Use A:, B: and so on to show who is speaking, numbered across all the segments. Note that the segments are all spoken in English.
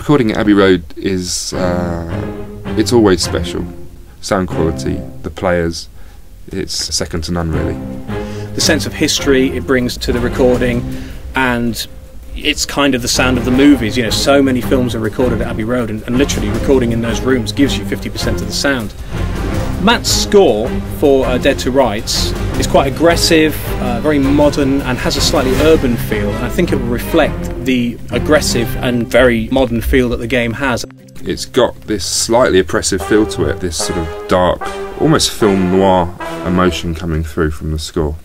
A: Recording at Abbey Road is, it's always special. Sound quality, the players, it's second to none really.
B: The sense of history it brings to the recording, and it's kind of the sound of the movies. You know, so many films are recorded at Abbey Road, and literally recording in those rooms gives you 50% of the sound. Matt's score for Dead to Rights is quite aggressive, very modern, and has a slightly urban feel, and I think it will reflect the aggressive and very modern feel that the game has.
A: It's got this slightly oppressive feel to it, this sort of dark, almost film noir emotion coming through from the score.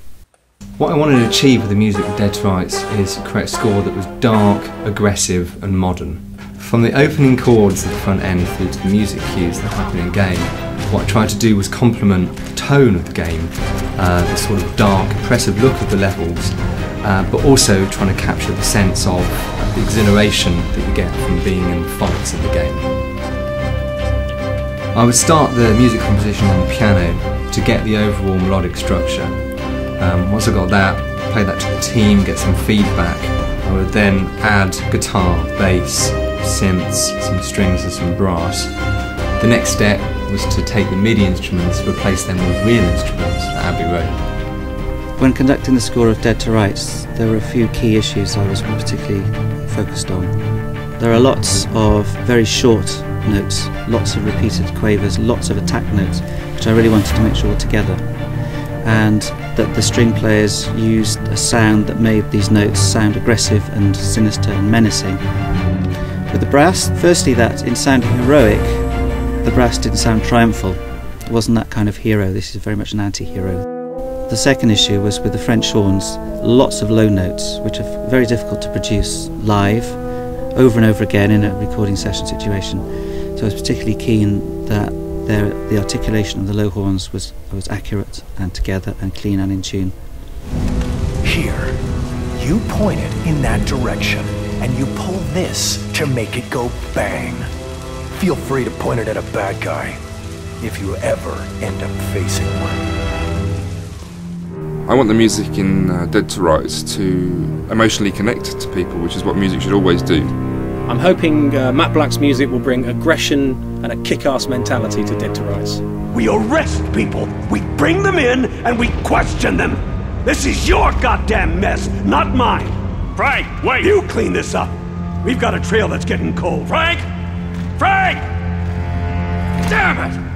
C: What I wanted to achieve with the music of Dead to Rights is to create a score that was dark, aggressive and modern. From the opening chords at the front end through to the music cues that happen in game, what I tried to do was complement the tone of the game, the sort of dark, oppressive look of the levels, but also trying to capture the sense of the exhilaration that you get from being in the fights of the game. I would start the music composition on the piano to get the overall melodic structure. Once I got that, play that to the team, get some feedback. I would then add guitar, bass, synths, some strings and some brass. The next step was to take the MIDI instruments, replace them with real instruments at Abbey Road.
D: When conducting the score of Dead to Rights, there were a few key issues I was particularly focused on. There are lots of very short notes, lots of repeated quavers, lots of attack notes, which I really wanted to make sure were together, and that the string players used a sound that made these notes sound aggressive and sinister and menacing. With the brass, firstly, that in sounding heroic, the brass didn't sound triumphal. It wasn't that kind of hero. This is very much an anti-hero. The second issue was with the French horns, lots of low notes, which are very difficult to produce live, over and over again in a recording session situation. So I was particularly keen that the articulation of the low horns was accurate and together and clean and in tune.
E: Here, you point it in that direction, and you pull this to make it go bang. Feel free to point it at a bad guy, if you ever end up facing one.
A: I want the music in Dead to Rights to emotionally connect to people, which is what music should always do.
B: I'm hoping Matt Black's music will bring aggression and a kick-ass mentality to Dead to Rights.
F: We arrest people, we bring them in, and we question them. This is your goddamn mess, not mine. Frank, wait! You clean this up. We've got a trail that's getting cold. Frank! Frank! Damn it!